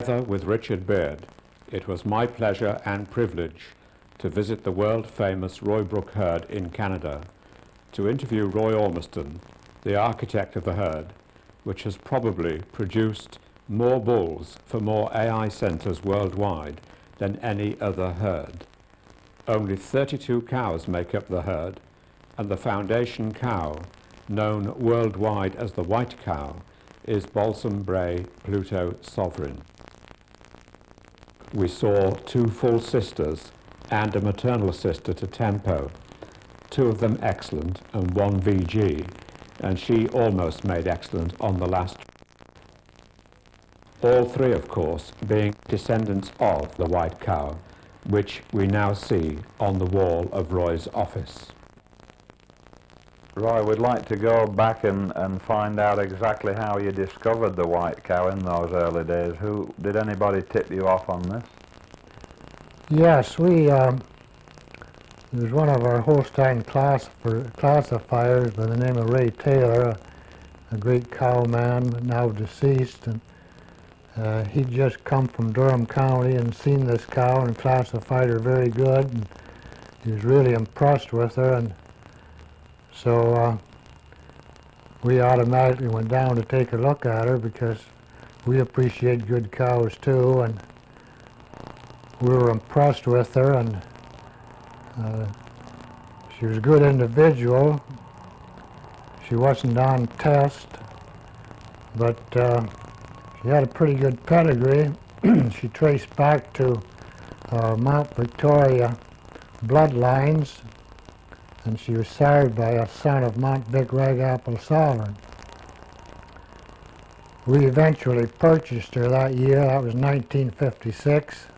Together with Richard Beard, it was my pleasure and privilege to visit the world-famous Roybrook herd in Canada to interview Roy Ormiston, the architect of the herd, which has probably produced more bulls for more AI centres worldwide than any other herd. Only 32 cows make up the herd, and the foundation cow, known worldwide as the white cow, is Balsam Bray Pluto Sovereign. We saw 2 full sisters and a maternal sister to Tempo, 2 of them excellent and 1 VG, and she almost made excellent on the last. All 3, of course, being descendants of the white cow, which we now see on the wall of Roy's office. Roy, we'd like to go back and find out exactly how you discovered the white cow in those early days. Did anybody tip you off on this? Yes, there was one of our Holstein classifiers by the name of Ray Taylor, a great cow man, now deceased, and he'd just come from Durham County and seen this cow and classified her very good, and he was really impressed with her, and so we automatically went down to take a look at her because we appreciate good cows too, and we were impressed with her, and she was a good individual. She wasn't on test, but she had a pretty good pedigree. She traced back to Mount Victoria bloodlines, and she was sired by a son of Mount Vic Ragapple Sovereign. We eventually purchased her that year. That was 1956,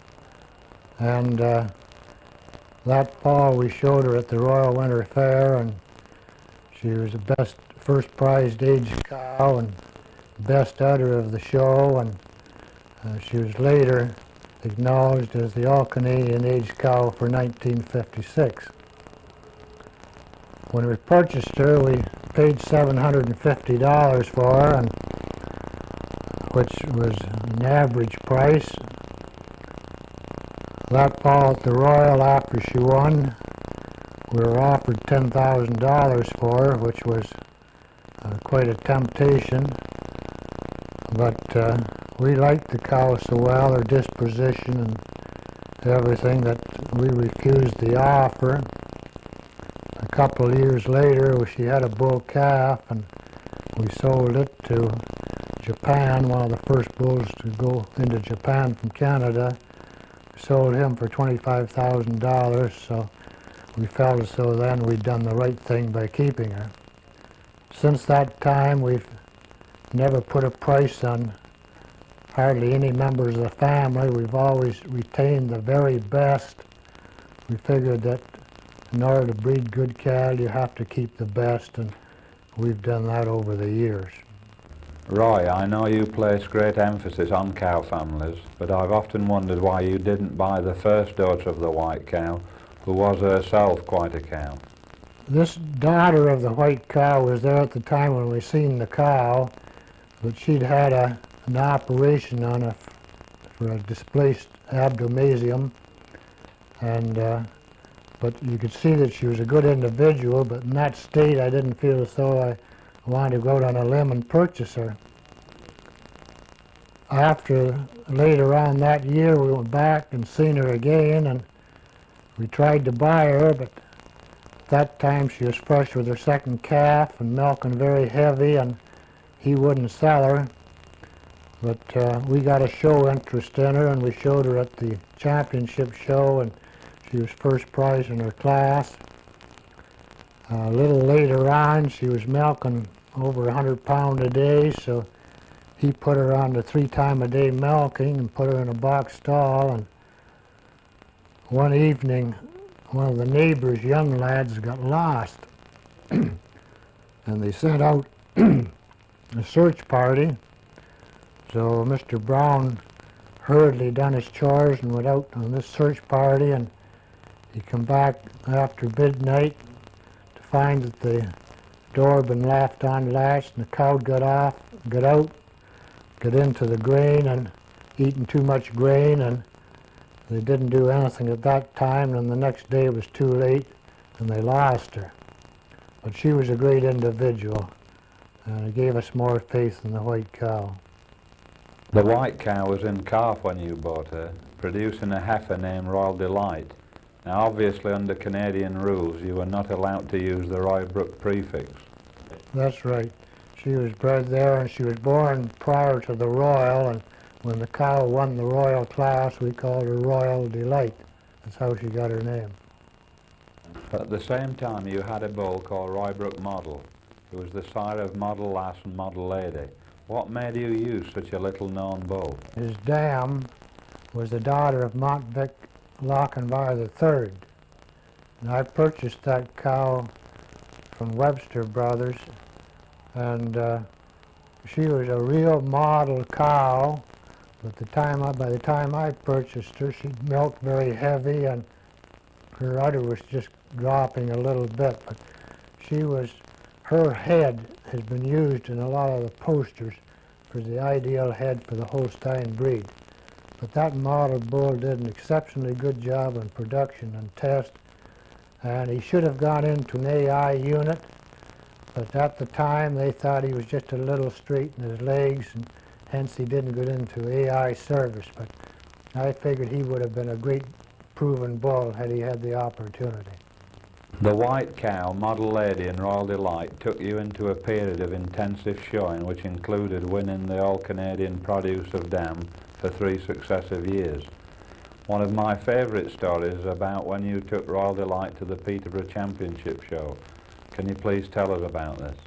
and that fall we showed her at the Royal Winter Fair, and she was the best first prized aged cow and best udder of the show, and she was later acknowledged as the All-Canadian aged cow for 1956. When we purchased her, we paid $750 for her, and which was an average price. That fall at the Royal, after she won, we were offered $10,000 for her, which was quite a temptation. But we liked the cow so well, her disposition and everything, that we refused the offer. A couple of years later, she had a bull calf, and we sold it to Japan, one of the first bulls to go into Japan from Canada. We sold him for $25,000, so we felt as though then we'd done the right thing by keeping her. Since that time, we've never put a price on hardly any members of the family. We've always retained the very best. We figured that in order to breed good cattle, you have to keep the best, and we've done that over the years. Roy, I know you place great emphasis on cow families, but I've often wondered why you didn't buy the first daughter of the white cow, who was herself quite a cow. This daughter of the white cow was there at the time when we seen the cow, but she'd had an operation on her for a displaced abdomasium, and but you could see that she was a good individual, but in that state I didn't feel as though I wanted to go out on a limb and purchase her. After, later on that year, we went back and seen her again, and we tried to buy her, but at that time she was fresh with her second calf and milking very heavy, and he wouldn't sell her. But we got a show interest in her, and we showed her at the championship show, and she was first prize in her class. A little later on, she was milking over 100 pounds a day, so he put her on the 3-time-a-day milking and put her in a box stall. And one evening, one of the neighbors' young lads got lost, and they sent out a search party. So Mr. Brown hurriedly done his chores and went out on this search party, and he come back after midnight to find that the door had been left unlatched, and the cow got out, got into the grain, and eating too much grain, and they didn't do anything at that time, and the next day it was too late and they lost her. But she was a great individual, and it gave us more faith in the white cow. The white cow was in calf when you bought her, producing a heifer named Royal Delight. Now obviously under Canadian rules you were not allowed to use the Roybrook prefix. That's right. She was bred there, and she was born prior to the Royal, and when the cow won the Royal class we called her Royal Delight. That's how she got her name. At the same time you had a bull called Roybrook Model. It was the sire of Model Lass and Model Lady. What made you use such a little known bull? His dam was the daughter of Montvic Lochinvar III. And I purchased that cow from Webster Brothers, and she was a real model cow. But by the time I purchased her, she milked very heavy, and her udder was just dropping a little bit. But her head has been used in a lot of the posters for the ideal head for the Holstein breed. But that model bull did an exceptionally good job on production and test, and he should have gone into an AI unit, but at the time they thought he was just a little straight in his legs, and hence he didn't get into AI service. But I figured he would have been a great proven bull had he had the opportunity. The white cow, Model Lady and Royal Delight took you into a period of intensive showing which included winning the All-Canadian Produce of Dam for 3 successive years. One of my favourite stories is about when you took Royal Delight to the Peterborough Championship show. Can you please tell us about this?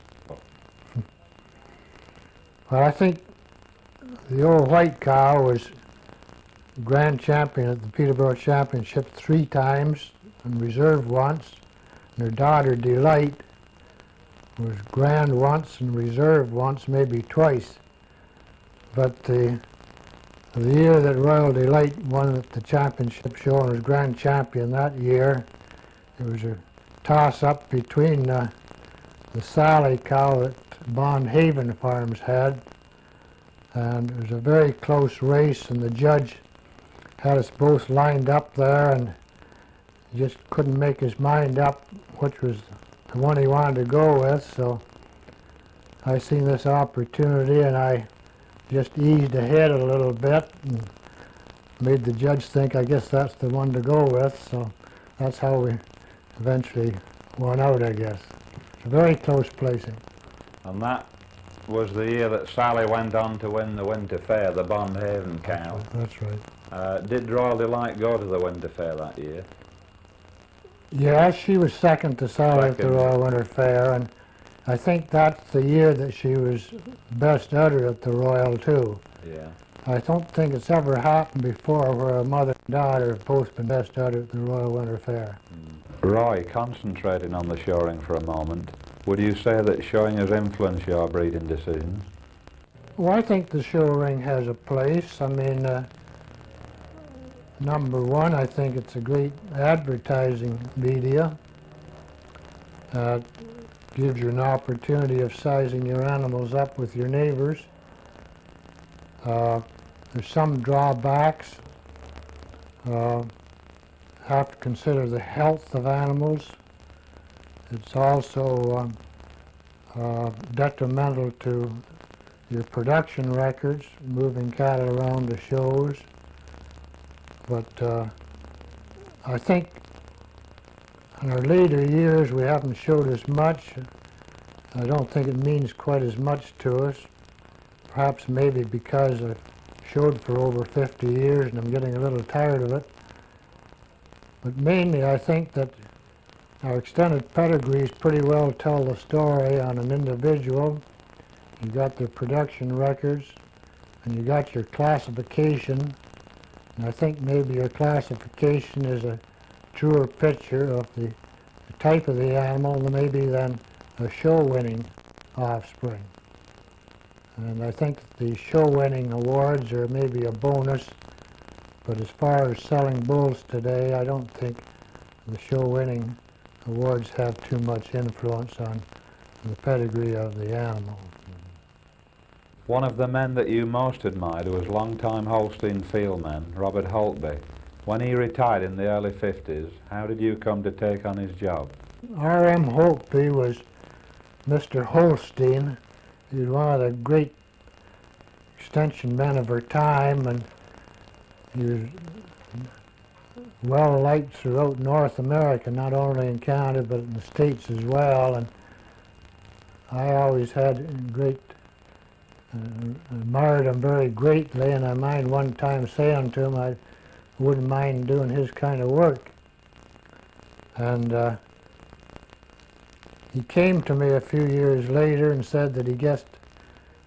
Well, I think the old white cow was grand champion at the Peterborough Championship 3 times and reserve once. And her daughter Delight was grand once and reserve once, maybe twice. But the year that Royal Delight won at the championship show and was grand champion that year, it was a toss-up between the Sally cow that Bond Haven Farms had, and it was a very close race, and the judge had us both lined up there, and he just couldn't make his mind up which was the one he wanted to go with. So I seen this opportunity, and I just eased ahead a little bit and made the judge think I guess that's the one to go with. So that's how we eventually won out, I guess. It's a very close placing. And that was the year that Sally went on to win the Winter Fair, the Bond Haven cow. That's right. Did Royal Delight go to the Winter Fair that year? Yeah, she was second to Sally at the Second. Royal Winter Fair, and I think that's the year that she was best udder at the Royal too. Yeah. I don't think it's ever happened before where a mother and daughter have both been best udder at the Royal Winter Fair. Roy, concentrating on the showing for a moment, would you say that showing has influenced your breeding decisions? Well, I think the show ring has a place. I mean, number one, I think it's a great advertising media. Gives you an opportunity of sizing your animals up with your neighbors. There's some drawbacks. Have to consider the health of animals. It's also detrimental to your production records, moving cattle around the shows. But I think in our later years we haven't showed as much. I don't think it means quite as much to us. Perhaps maybe because I've showed for over 50 years and I'm getting a little tired of it. But mainly I think that our extended pedigrees pretty well tell the story on an individual. You got their production records and you got your classification. And I think maybe your classification is a truer picture of the type of the animal than maybe than a show-winning offspring. And I think the show-winning awards are maybe a bonus, but as far as selling bulls today, I don't think the show-winning awards have too much influence on the pedigree of the animal. One of the men that you most admired was long-time Holstein fieldman Robert Holtby. When he retired in the early 50s, how did you come to take on his job? R.M. Holtby was Mr. Holstein. He was one of the great extension men of her time, and he was well liked throughout North America, not only in Canada but in the States as well. And I always had admired him very greatly, and I mind one time saying to him I wouldn't mind doing his kind of work. And he came to me a few years later and said that he guessed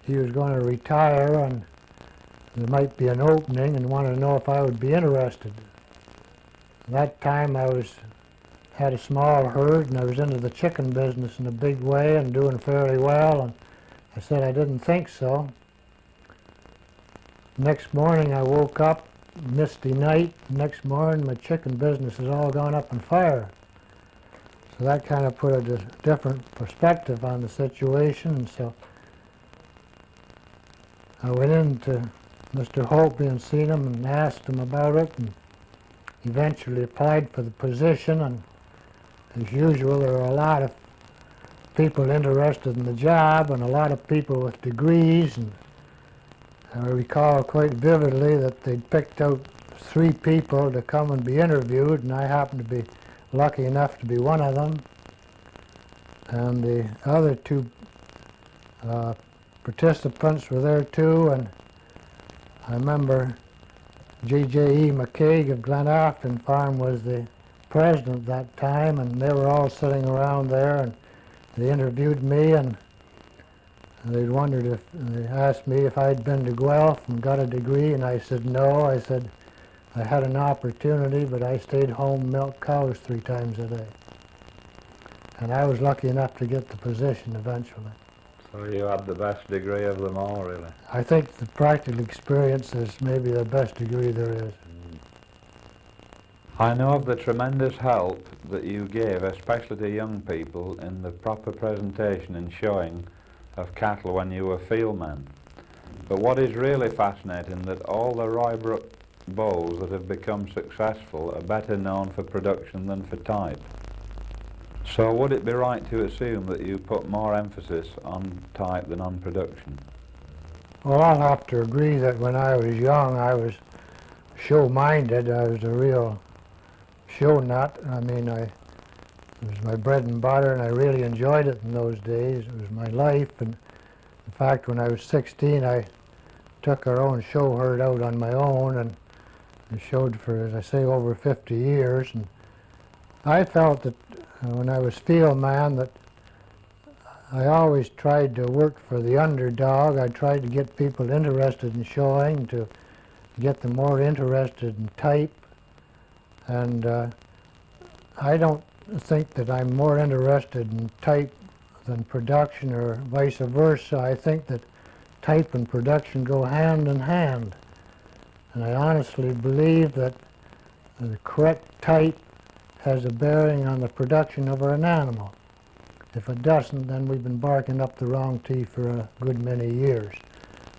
he was going to retire and there might be an opening, and wanted to know if I would be interested. At that time I had a small herd, and I was into the chicken business in a big way and doing fairly well, and I said I didn't think so. Next morning I woke up, misty night. Next morning my chicken business has all gone up in fire. So that kind of put a different perspective on the situation, and so I went into Mr. Holtby and seen him and asked him about it, and eventually applied for the position. And as usual, there were a lot of people interested in the job and a lot of people with degrees, and I recall quite vividly that they'd picked out 3 people to come and be interviewed, and I happened to be lucky enough to be one of them. And the other 2 participants were there too, and I remember J.J.E. McCaig of Glenafton Farm was the president at that time, and they were all sitting around there, and they interviewed me, and they asked me if I'd been to Guelph and got a degree, and I said no. I said I had an opportunity, but I stayed home, milked cows 3 times a day. And I was lucky enough to get the position eventually. So you had the best degree of them all, really? I think the practical experience is maybe the best degree there is. I know of the tremendous help that you gave, especially to young people, in the proper presentation and showing of cattle when you were fieldmen. But what is really fascinating, that all the Roybrook bulls that have become successful are better known for production than for type. So would it be right to assume that you put more emphasis on type than on production? Well, I'll have to agree that when I was young, I was show-minded. I was a real show nut. I mean, it was my bread and butter, and I really enjoyed it in those days. It was my life, and in fact, when I was 16, I took our own show herd out on my own, and I showed for, as I say, over 50 years. And I felt that when I was field man that I always tried to work for the underdog. I tried to get people interested in showing, to get them more interested in type. And I don't think that I'm more interested in type than production, or vice versa. I think that type and production go hand in hand. And I honestly believe that the correct type has a bearing on the production of an animal. If it doesn't, then we've been barking up the wrong tree for a good many years.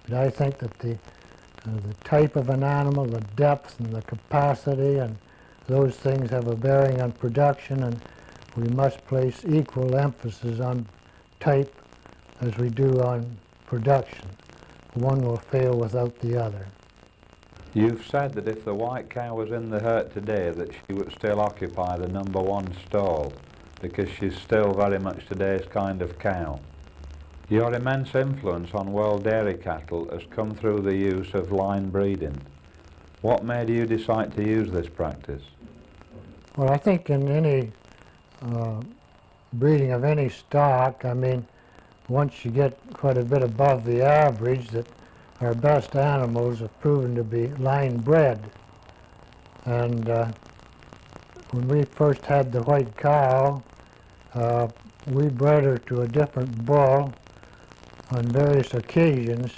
But I think that the type of an animal, the depth and the capacity, and those things have a bearing on production, and we must place equal emphasis on type as we do on production. One will fail without the other. You've said that if the white cow was in the herd today, that she would still occupy the #1 stall, because she's still very much today's kind of cow. Your immense influence on world dairy cattle has come through the use of line breeding. What made you decide to use this practice? Well, I think in any breeding of any stock, I mean, once you get quite a bit above the average, that our best animals have proven to be line bred. And when we first had the white cow, we bred her to a different bull on various occasions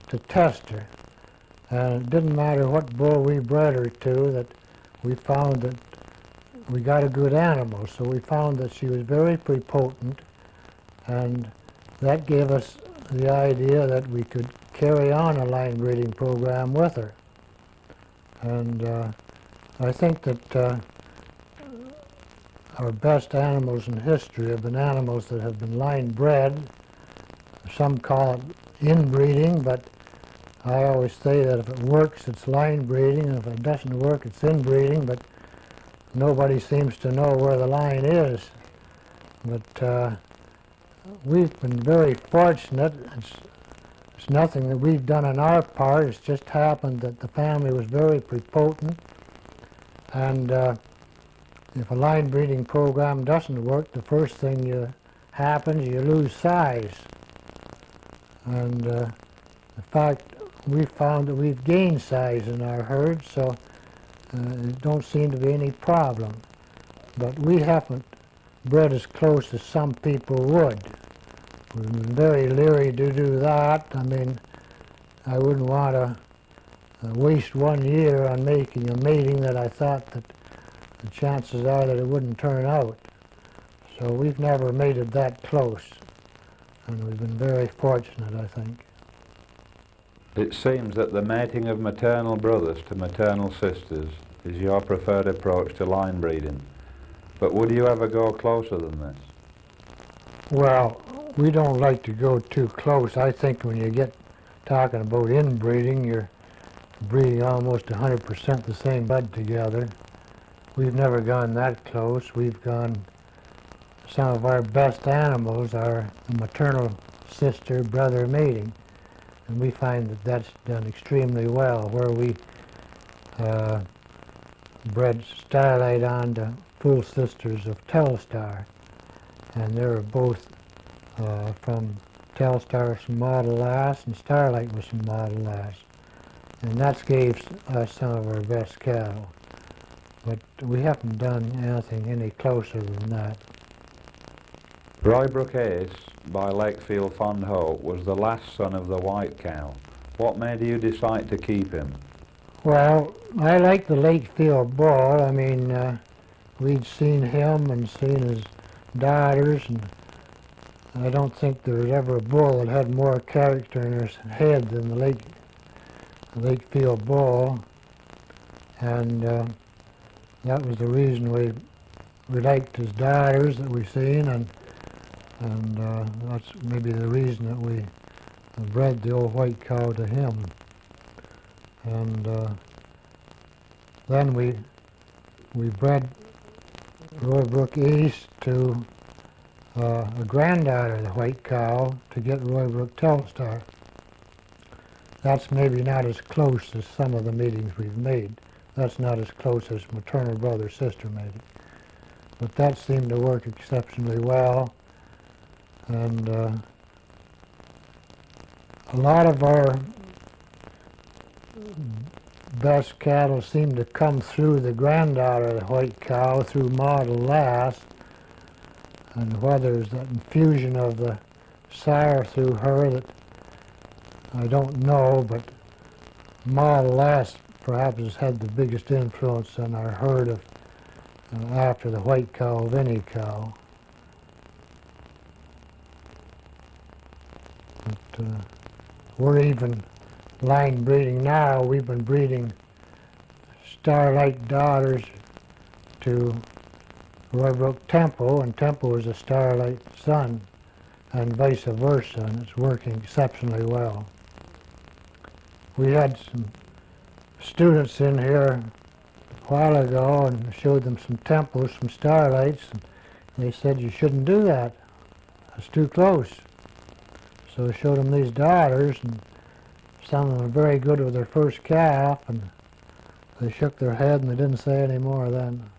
to test her. And it didn't matter what bull we bred her to, that we found that we got a good animal. So we found that she was very prepotent, and that gave us the idea that we could carry on a line breeding program with her. And I think that our best animals in history have been animals that have been line bred. Some call it inbreeding, but I always say that if it works, it's line breeding, and if it doesn't work, it's inbreeding, but nobody seems to know where the line is. But we've been very fortunate. It's nothing that we've done on our part. It's just happened that the family was very prepotent, and if a line breeding program doesn't work, the first thing happens, you lose size. And in fact, we found that we've gained size in our herd, so it don't seem to be any problem. But we haven't bred as close as some people would. We've been very leery to do that. I mean, I wouldn't want to waste 1 year on making a mating that I thought that the chances are that it wouldn't turn out. So we've never mated that close, and we've been very fortunate, I think. It seems that the mating of maternal brothers to maternal sisters is your preferred approach to line breeding. But would you ever go closer than this? Well, we don't like to go too close. I think when you get talking about inbreeding, you're breeding almost 100% the same bud together. We've never gone that close. We've gone, some of our best animals are the maternal sister-brother mating. And we find that that's done extremely well, where we bred Starlight on to full sisters of Telstar. And they were both from Telstar, some Model Lass, and Starlight was some Model Lass. And that gave us some of our best cattle. But we haven't done anything any closer than that. Roybrook Ace by Lakefield Fond Hope was the last son of the white cow. What made you decide to keep him? Well, I like the Lakefield bull. I mean, we'd seen him and seen his daughters, and I don't think there was ever a bull that had more character in his head than the Lakefield bull. And that was the reason we liked his daughters that we've seen, and that's maybe the reason that we bred the old white cow to him. And then we bred Roybrook East to a granddaughter of the white cow to get Roybrook Telstar. That's maybe not as close as some of the meetings we've made. That's not as close as maternal brother-sister mating. But that seemed to work exceptionally well. And a lot of our best cattle seem to come through the granddaughter of the white cow, through Model Lass. And whether it's that infusion of the sire through her that I don't know, but Model Lass perhaps has had the biggest influence on our herd of after the white cow of any cow. But we're even line breeding now. We've been breeding Starlight daughters to Roybrook Temple, and Temple is a Starlight son, and vice versa, and it's working exceptionally well. We had some students in here a while ago and showed them some Temples, some Starlights, and they said, "You shouldn't do that. It's too close." So I showed them these daughters, and some of them were very good with their first calf, and they shook their head and they didn't say any more then.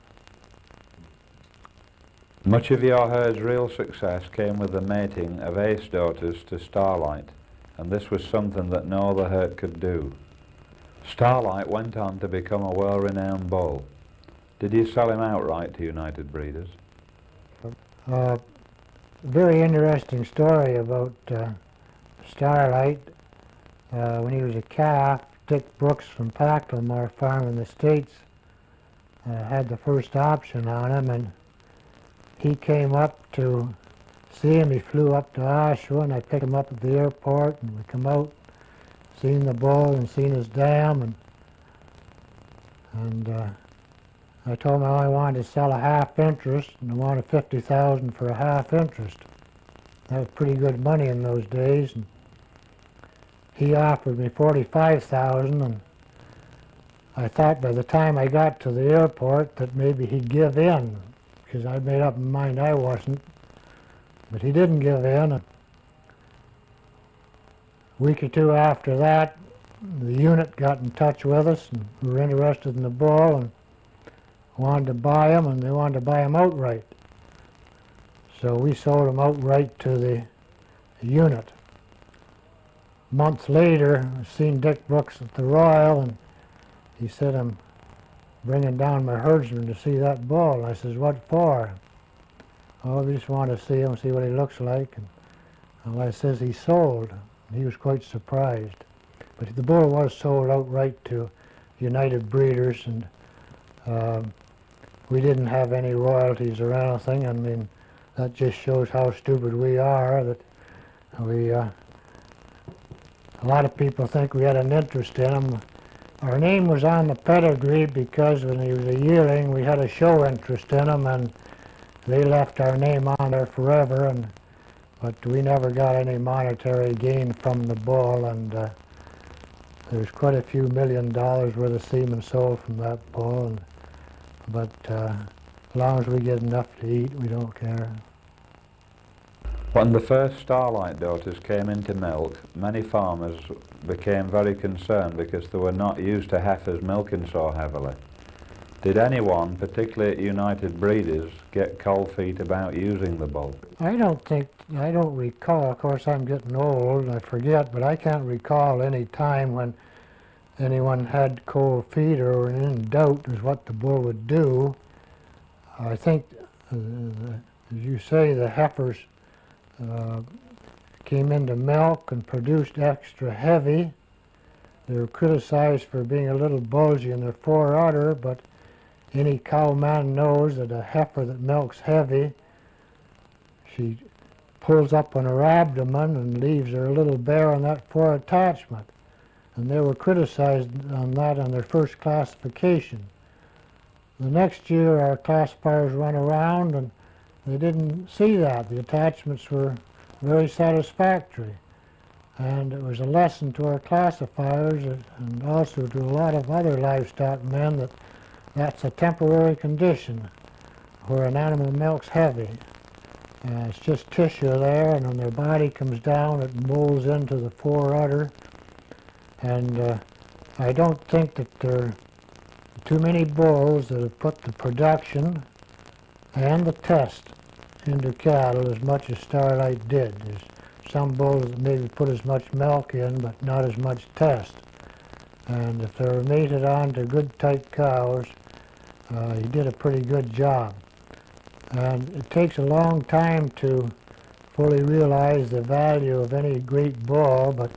Much of your herd's real success came with the mating of Ace daughters to Starlight, and this was something that no other herd could do. Starlight went on to become a well-renowned bull. Did you sell him outright to United Breeders? Very interesting story about Starlight. When he was a calf, Dick Brooks from Packlemore Farm in the States had the first option on him, and he came up to see him. He flew up to Oshawa, and I picked him up at the airport, and we come out. seen the bull and seen his dam, and I told him I wanted to sell a half interest, and I wanted $50,000 for a half interest. That was pretty good money in those days. And he offered me $45,000, and I thought by the time I got to the airport that maybe he'd give in, because I'd made up my mind I wasn't. But he didn't give in. A week or two after that, the unit got in touch with us, and we were interested in the bull and wanted to buy him, and they wanted to buy him outright. So we sold him outright to the unit. Months later, I seen Dick Brooks at the Royal, and he said, "I'm bringing down my herdsman to see that bull." I says, "What for?" "Oh, we just want to see him, see what he looks like." And I says, "He's sold." He was quite surprised. But the bull was sold outright to United Breeders, and we didn't have any royalties or anything. I mean, that just shows how stupid we are, that we, a lot of people think we had an interest in him. Our name was on the pedigree because when he was a yearling, we had a show interest in him, and they left our name on there forever, but we never got any monetary gain from the bull, and there's quite a few $1 million worth of semen sold from that bull, but as long as we get enough to eat, we don't care. When the first Starlight daughters came into milk, many farmers became very concerned because they were not used to heifers milking so heavily. Did anyone, particularly at United Breeders, get cold feet about using the bull? I don't recall, of course I'm getting old and I forget, but I can't recall any time when anyone had cold feet or were in doubt as what the bull would do. I think, as you say, the heifers came into milk and produced extra heavy. They were criticized for being a little bulgy in their fore udder, but any cow man knows that a heifer that milks heavy, she pulls up on her abdomen and leaves her a little bare on that fore attachment. And they were criticized on that on their first classification. The next year our classifiers went around and they didn't see that. The attachments were very satisfactory. And it was a lesson to our classifiers and also to a lot of other livestock men that that's a temporary condition where an animal milks heavy. It's just tissue there, and when their body comes down, it molds into the fore udder. And I don't think that there are too many bulls that have put the production and the test into cattle as much as Starlight did. There's some bulls that maybe put as much milk in, but not as much test. And if they were mated on to good type cows, he did a pretty good job. And it takes a long time to fully realize the value of any great bull, but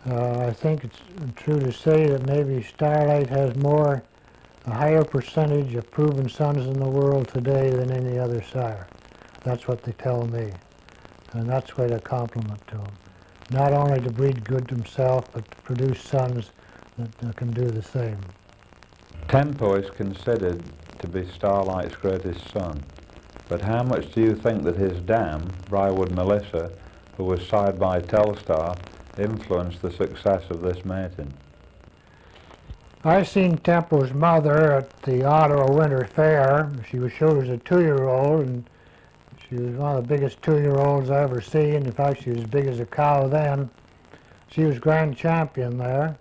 I think it's true to say that maybe Starlight has a higher percentage of proven sons in the world today than any other sire. That's what they tell me. And that's quite a compliment to him. Not only to breed good himself, but to produce sons that can do the same. Tempo is considered to be Starlight's greatest son. But how much do you think that his dam, Briarwood Melissa, who was side by Telstar, influenced the success of this mating? I seen Tempo's mother at the Ottawa Winter Fair. She was showed as a 2-year-old, and she was one of the biggest 2-year-olds I ever seen. In fact, she was as big as a cow then. She was grand champion there.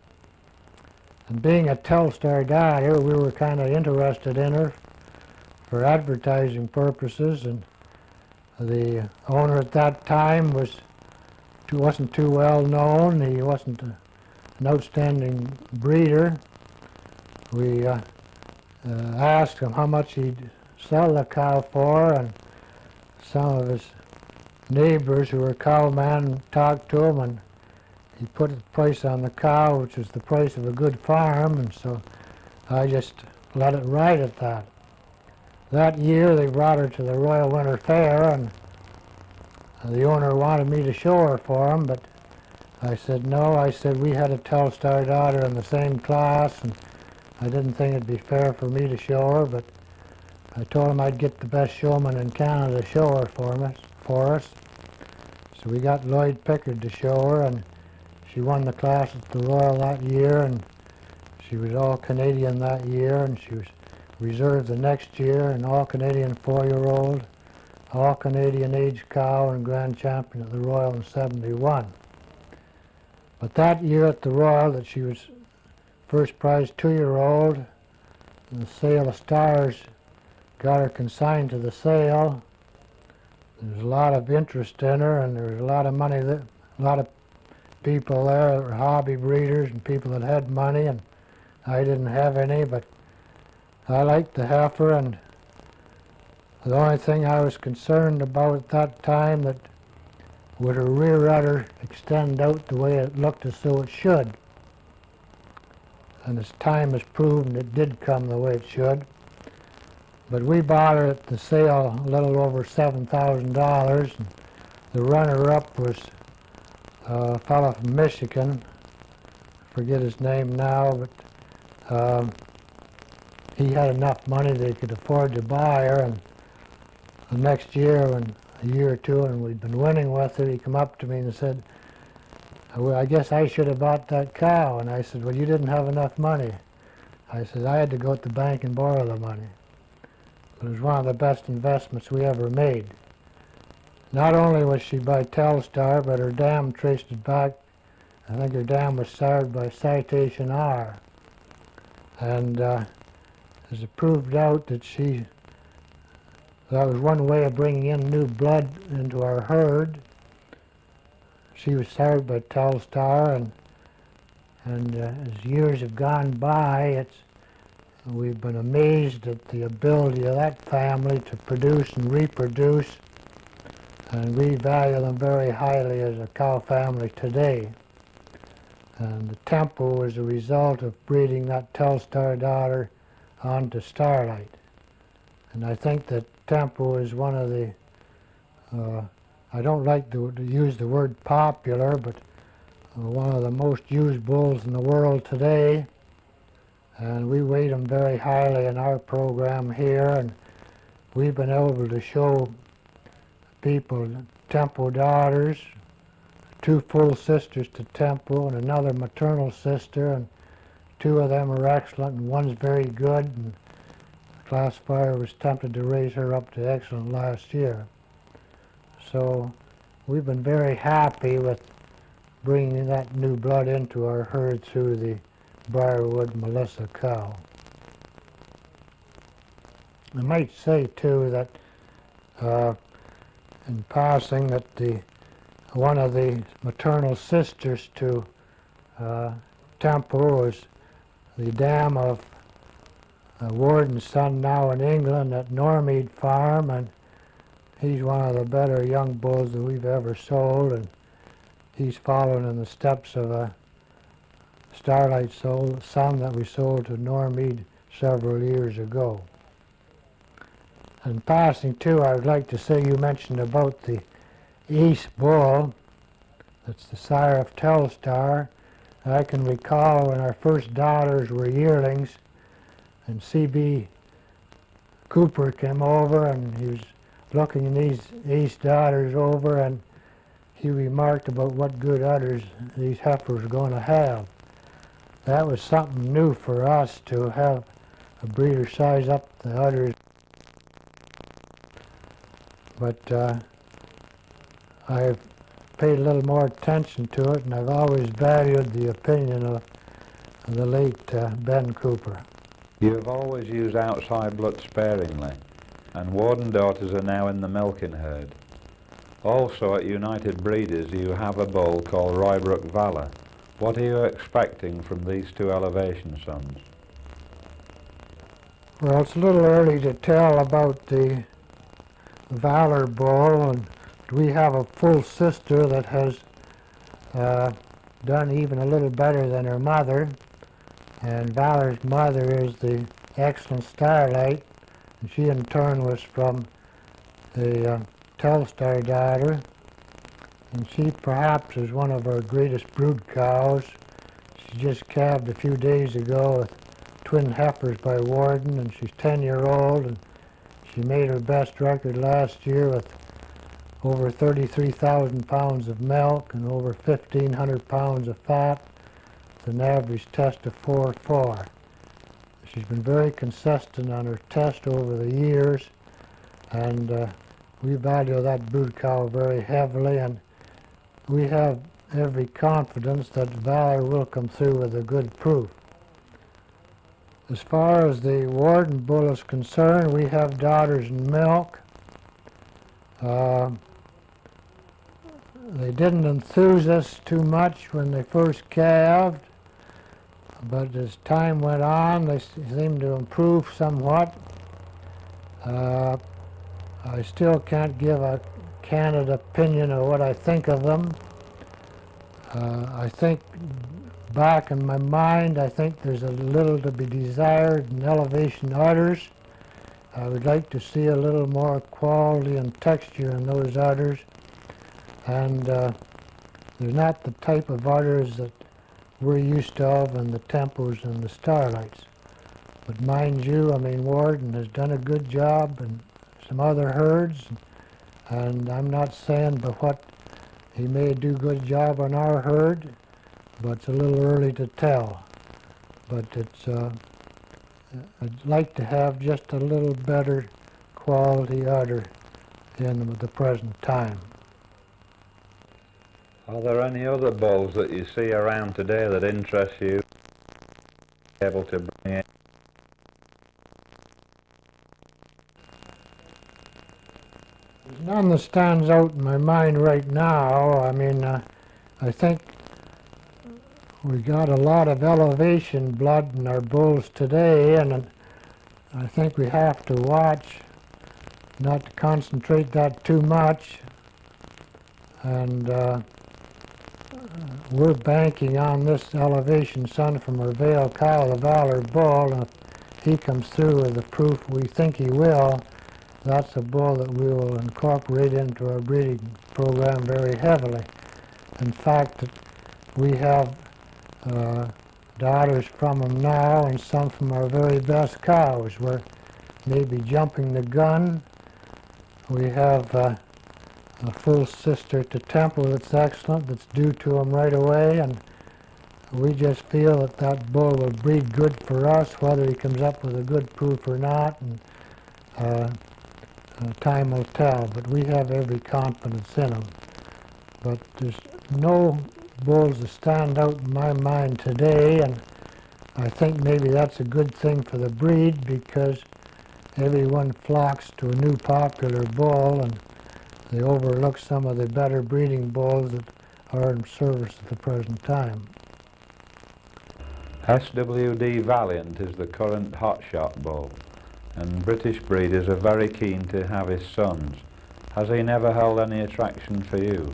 And being a Telstar daughter, we were kind of interested in her for advertising purposes, and the owner at that time wasn't too well known. He wasn't an outstanding breeder. We asked him how much he'd sell the cow for, and some of his neighbors who were cowmen talked to him, and he put a price on the cow, which is the price of a good farm, and so I just let it ride at that. That year they brought her to the Royal Winter Fair, and the owner wanted me to show her for him, but I said, no. I said, we had a Telstar daughter in the same class, and I didn't think it'd be fair for me to show her, but I told him I'd get the best showman in Canada to show her for us. So we got Lloyd Pickard to show her, and she won the class at the Royal that year, and she was All-Canadian that year, and she was reserve the next year, an All-Canadian 4-year-old, All-Canadian age cow, and Grand Champion at the Royal in '71. But that year at the Royal that she was first prize 2-year-old, and the Sale of Stars got her consigned to the sale. There was a lot of interest in her, and there was a lot of money, a lot of people there that were hobby breeders and people that had money, and I didn't have any, but I liked the heifer, and the only thing I was concerned about at that time, that would her rear udder extend out the way it looked as though it should. And as time has proven, it did come the way it should. But we bought her at the sale a little over $7,000, and the runner-up was a fellow from Michigan. I forget his name now, but he had enough money that he could afford to buy her, and the next year, a year or two, and we'd been winning with her, he come up to me and said, well, I guess I should have bought that cow. And I said, well, you didn't have enough money. I said, I had to go to the bank and borrow the money. It was one of the best investments we ever made. Not only was she by Telstar, but her dam traced it back. I think her dam was started by Citation R. And as it proved out that that was one way of bringing in new blood into our herd. She was started by Telstar, and as years have gone by, we've been amazed at the ability of that family to produce and reproduce, and we value them very highly as a cow family today. And the tempo was a result of breeding that Telstar daughter onto Starlight. And I think that tempo is one of the, I don't like to use the word popular, but one of the most used bulls in the world today. And we rate them very highly in our program here, and we've been able to show people tempo daughters, 2 full sisters to tempo and another maternal sister, and 2 of them are excellent and one's very good, and the classifier was tempted to raise her up to excellent last year. So we've been very happy with bringing that new blood into our herd through the Briarwood Melissa cow. I might say too that in passing that one of the maternal sisters to Tempo is the dam of Warden's son now in England at Normead Farm, and he's one of the better young bulls that we've ever sold, and he's following in the steps of a Starlight son that we sold to Normead several years ago. In passing too, I would like to say you mentioned about the East Bull, that's the sire of Telstar. I can recall when our first daughters were yearlings, and C.B. Cooper came over, and he was looking these East daughters over, and he remarked about what good udders these heifers were going to have. That was something new for us, to have a breeder size up the udders. But I've paid a little more attention to it, and I've always valued the opinion of the late Ben Cooper. You have always used outside blood sparingly, and Warden daughters are now in the milking herd. Also at United Breeders you have a bull called Roybrook Valor. What are you expecting from these 2 elevation sons? Well, it's a little early to tell about the Valor bull, and we have a full sister that has done even a little better than her mother, and Valor's mother is the excellent Starlight, and she in turn was from the Telstar daughter, and she perhaps is one of our greatest brood cows. She just calved a few days ago with twin heifers by Warden, and she's 10-year-old, and she made her best record last year with over 33,000 pounds of milk and over 1,500 pounds of fat with an average test of 4.4. She's been very consistent on her test over the years, and we value that brood cow very heavily, and we have every confidence that Valor will come through with a good proof. As far as the Warden bull is concerned, we have daughters in milk. They didn't enthuse us too much when they first calved, but as time went on, they seemed to improve somewhat. I still can't give a candid opinion of what I think of them. I think, back in my mind, I think there's a little to be desired in elevation udders. I would like to see a little more quality and texture in those udders. And they're not the type of udders that we're used to in the Tempos and the Starlights. But mind you, I mean, Warden has done a good job in some other herds, and I'm not saying but what he may do a good job on our herd, but it's a little early to tell. But it's I'd like to have just a little better quality udder in them at the present time. Are there any other bulls that you see around today that interest you, able to bring in? There's none that stands out in my mind right now. I mean, I think we got a lot of elevation blood in our bulls today, and I think we have to watch not to concentrate that too much. And we're banking on this elevation son from our Vale cow, the Valor bull, and if he comes through with the proof we think he will, that's a bull that we will incorporate into our breeding program very heavily. In fact, we have daughters from him now and some from our very best cows. We're maybe jumping the gun. We have a full sister to Temple that's excellent, that's due to him right away, and we just feel that that bull will breed good for us, whether he comes up with a good proof or not, and time will tell, but we have every confidence in him. But there's no bulls that stand out in my mind today, and I think maybe that's a good thing for the breed, because everyone flocks to a new popular bull, and they overlook some of the better breeding bulls that are in service at the present time. SWD Valiant is the current hotshot bull, and British breeders are very keen to have his sons. Has he never held any attraction for you?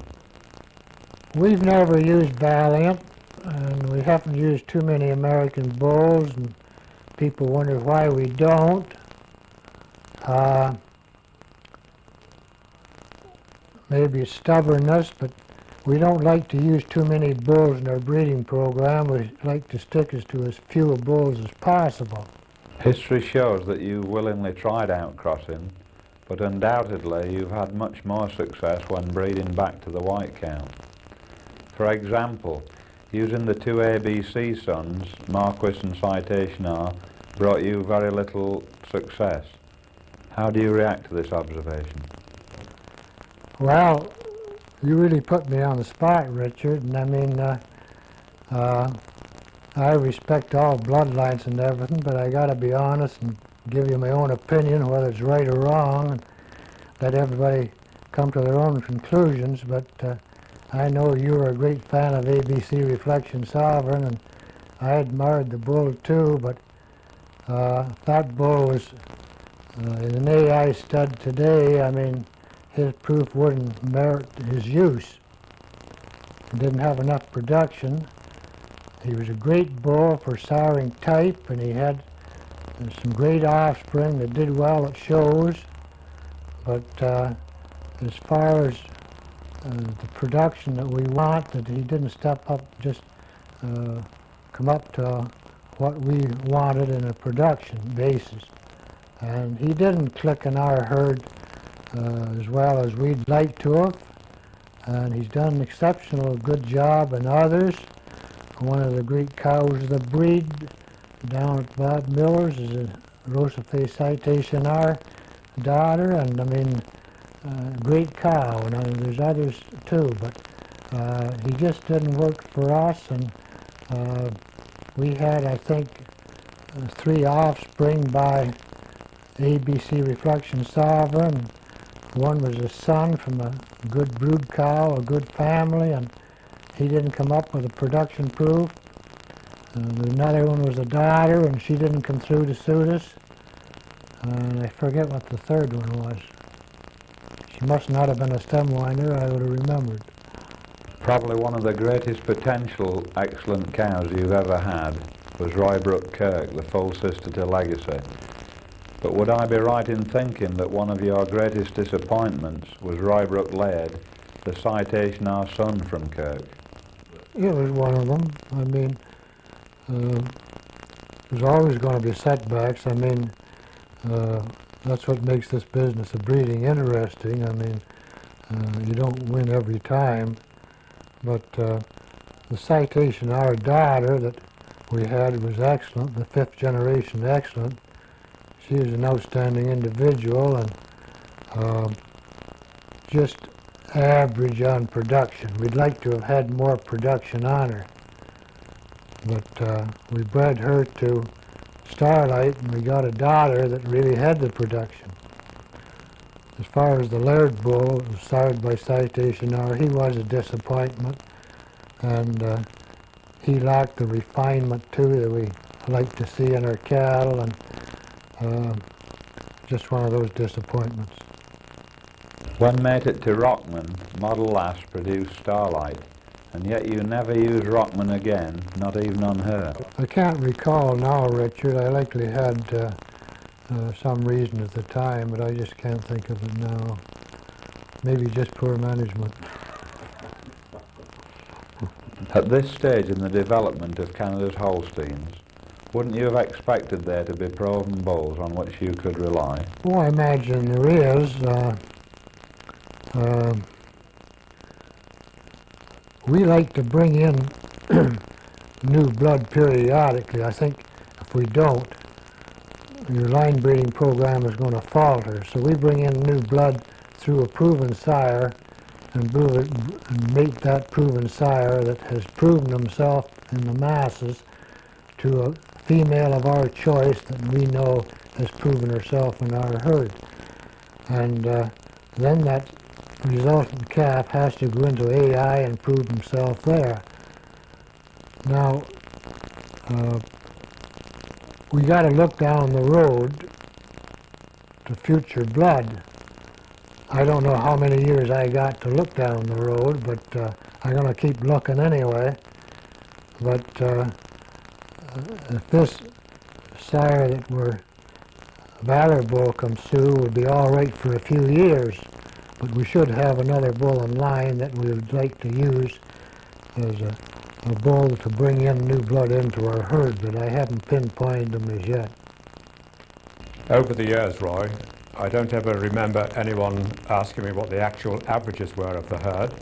We've never used Valiant, and we haven't used too many American bulls, and people wonder why we don't. Maybe it's stubbornness, but we don't like to use too many bulls in our breeding program. We like to stick to as few bulls as possible. History shows that you willingly tried outcrossing, but undoubtedly you've had much more success when breeding back to the white cow. For example, using the two ABC sons, Marquis and Citation R, brought you very little success. How do you react to this observation? Well, you really put me on the spot, Richard, and I mean, I respect all bloodlines and everything, but I gotta be honest and give you my own opinion, whether it's right or wrong, and let everybody come to their own conclusions. But I know you were a great fan of ABC Reflection Sovereign, and I admired the bull too, but that bull was in an AI stud today. I mean, his proof wouldn't merit his use. He didn't have enough production. He was a great bull for sowing type, and he had some great offspring that did well at shows. But as far as the production that we want, that he didn't step up, just come up to what we wanted in a production basis. And he didn't click in our herd as well as we'd like to have, and he's done an exceptional good job in others. One of the great cows of the breed down at Bob Miller's is a Rosafe Citation R daughter, and I mean, great cow, and there's others too, but he just didn't work for us, and we had, I think, 3 offspring by ABC Reflection Sovereign. One was a son from a good brood cow, a good family, and he didn't come up with a production proof. Another one was a daughter, and she didn't come through to suit us. And I forget what the third one was. She must not have been a stem winder, I would have remembered. Probably one of the greatest potential excellent cows you've ever had was Roybrook Kirk, the full sister to Legacy. But would I be right in thinking that one of your greatest disappointments was Roybrook Laird, the Citation our son from Kirk? It was one of them. I mean, there's always going to be setbacks. I mean, that's what makes this business of breeding interesting. I mean, you don't win every time. But the Citation our daughter that we had was excellent, the 5th generation excellent. She was an outstanding individual, and just average on production. We'd like to have had more production on her, but we bred her to Starlight, and we got a daughter that really had the production. As far as the Laird bull, sired by Citation R, he was a disappointment, and he lacked the refinement too that we like to see in our cattle, and just one of those disappointments. When mated to Rockman, Model Lass produced Starlight, and yet you never used Rockman again, not even on her. I can't recall now, Richard. I likely had some reason at the time, but I just can't think of it now. Maybe just poor management. At this stage in the development of Canada's Holsteins, wouldn't you have expected there to be proven bulls on which you could rely? Oh, I imagine there is. We like to bring in new blood periodically. I think if we don't, your line breeding program is going to falter. So we bring in new blood through a proven sire and mate that proven sire that has proven himself in the masses to a female of our choice that we know has proven herself in our herd. And then that resultant calf has to go into AI and prove himself there. Now, we got to look down the road to future blood. I don't know how many years I got to look down the road, but I'm going to keep looking anyway. But if this sire that we're Valor bull comes through, would be all right for a few years, but we should have another bull in line that we would like to use as a bull to bring in new blood into our herd, but I haven't pinpointed them as yet. Over the years, Roy, I don't ever remember anyone asking me what the actual averages were of the herd.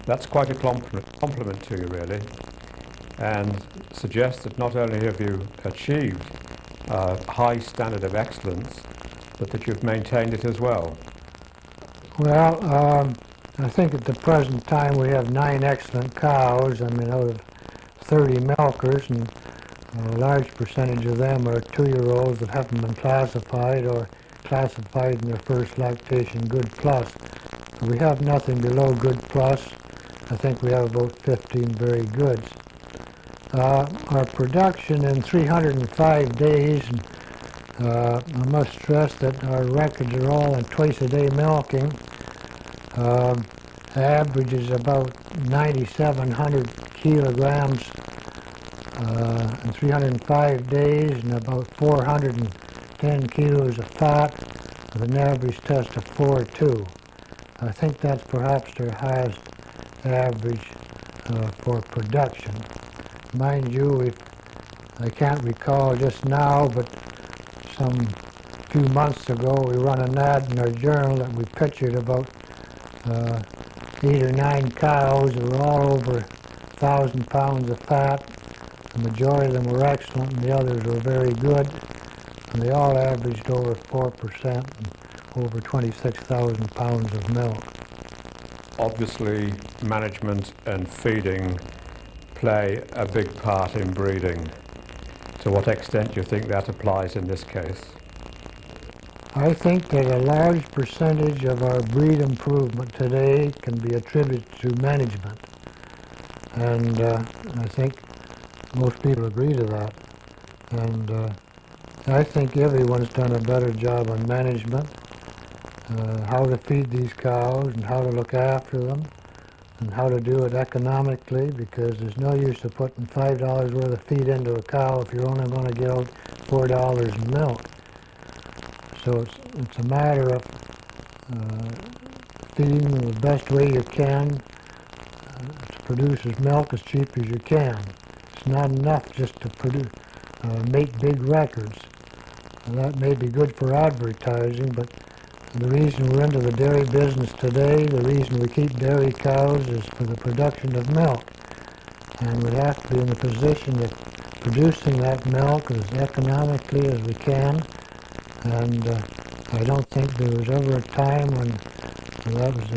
That's quite a compliment to you, really, and suggests that not only have you achieved a high standard of excellence, but that you've maintained it as well. Well, I think at the present time we have 9 excellent cows. I mean, out of 30 milkers, and a large percentage of them are 2-year-olds that haven't been classified or classified in their first lactation good plus. We have nothing below good plus. I think we have about 15 very goods. Our production in 305 days, I must stress that our records are all in twice-a-day milking. Averages about 9,700 kilograms in 305 days, and about 410 kilos of fat with an average test of 4.2. I think that's perhaps their highest average for production. Mind you, I can't recall just now, but some few months ago we run an ad in our journal that we pictured about 8 or 9 cows that were all over 1,000 pounds of fat. The majority of them were excellent and the others were very good, and they all averaged over 4% and over 26,000 pounds of milk. Obviously, management and feeding play a big part in breeding. To what extent do you think that applies in this case? I think that a large percentage of our breed improvement today can be attributed to management, and I think most people agree to that. And I think everyone's done a better job on management, how to feed these cows and how to look after them and how to do it economically, because there's no use of putting $5 worth of feed into a cow if you're only going to get out $4 in milk. So it's a matter of feeding them the best way you can to produce as milk as cheap as you can. It's not enough just to make big records. And that may be good for advertising, but the reason we're into the dairy business today, the reason we keep dairy cows is for the production of milk. And we have to be in the position of producing that milk as economically as we can. And I don't think there was ever a time when that was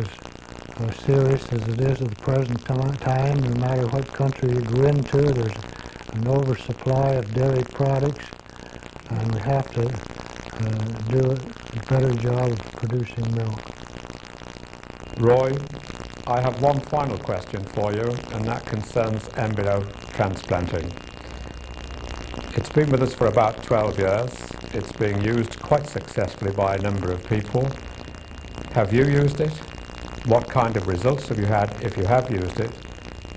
as serious as it is at the present time. No matter what country you go into, there's an oversupply of dairy products, and we have to do a better job of producing milk. Roy, I have one final question for you, and that concerns embryo transplanting. It's been with us for about 12 years. It's being used quite successfully by a number of people. Have you used it? What kind of results have you had if you have used it?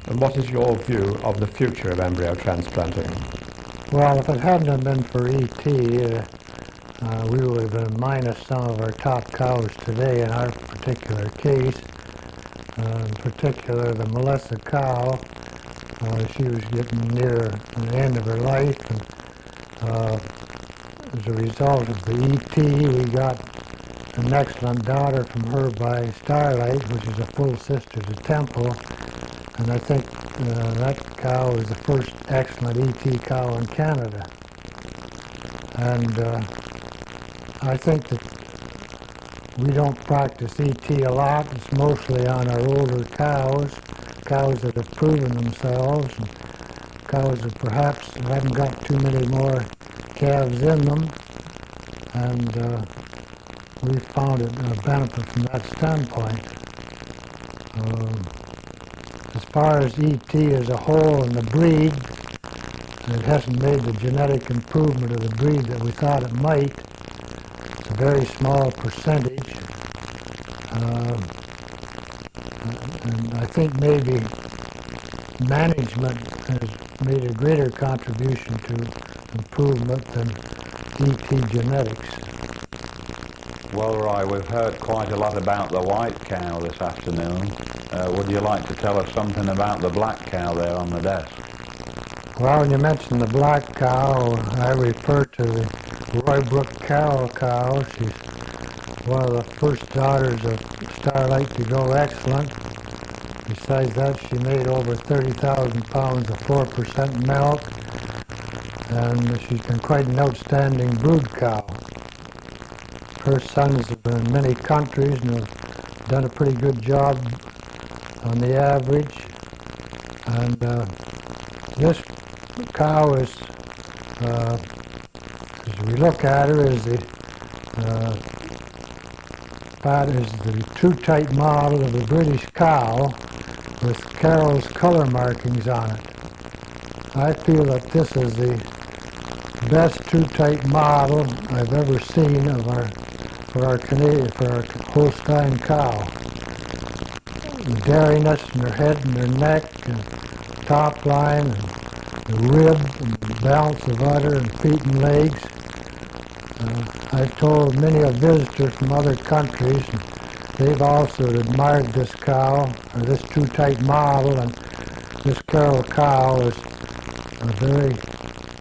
And what is your view of the future of embryo transplanting? Well, if it hadn't have been for E.T., we would have been minus some of our top cows today in our particular case. In particular, the Melissa cow, she was getting near the end of her life, and as a result of the E.T., we got an excellent daughter from her by Starlight, which is a full sister to Temple, and I think that cow is the first excellent E.T. cow in Canada. And I think that we don't practice E.T. a lot. It's mostly on our older cows that have proven themselves, and cows that perhaps haven't got too many more calves in them, and we found it a benefit from that standpoint. As far as E.T. as a whole and the breed, it hasn't made the genetic improvement of the breed that we thought it might. It's a very small percentage, and I think maybe management has made a greater contribution to improvement than E.T. genetics. Well, Roy, we've heard quite a lot about the white cow this afternoon. Would you like to tell us something about the black cow there on the desk? Well, when you mention the black cow, I refer to the Roybrook cow. She's one of the first daughters of Starlight to go excellent. Besides that, she made over 30,000 pounds of 4% milk, and she's been quite an outstanding brood cow. Her sons have been in many countries and have done a pretty good job on the average. And this cow is, as we look at her, is the true type model of the British cow with Carroll's color markings on it. I feel that this is the best true type model I've ever seen of for our Holstein cow. The dairiness in her head and her neck and top line and the rib and the balance of udder and feet and legs. I've told many a visitor from other countries, and they've also admired this cow, or this two-type model, and this Carroll cow is a very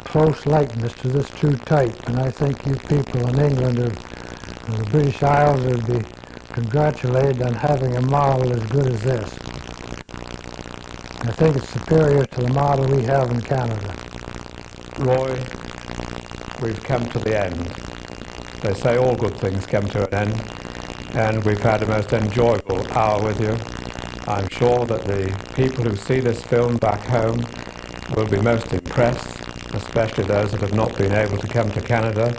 close likeness to this two-type, and I think you people in England or the British Isles would be congratulated on having a model as good as this. I think it's superior to the model we have in Canada. Roy, we've come to the end. They say all good things come to an end, and we've had a most enjoyable hour with you. I'm sure that the people who see this film back home will be most impressed, especially those that have not been able to come to Canada.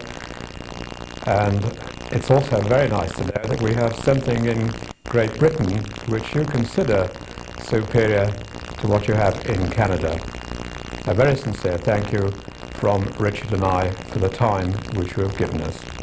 And it's also very nice to know that we have something in Great Britain which you consider superior to what you have in Canada. A very sincere thank you from Richard and I for the time which you have given us.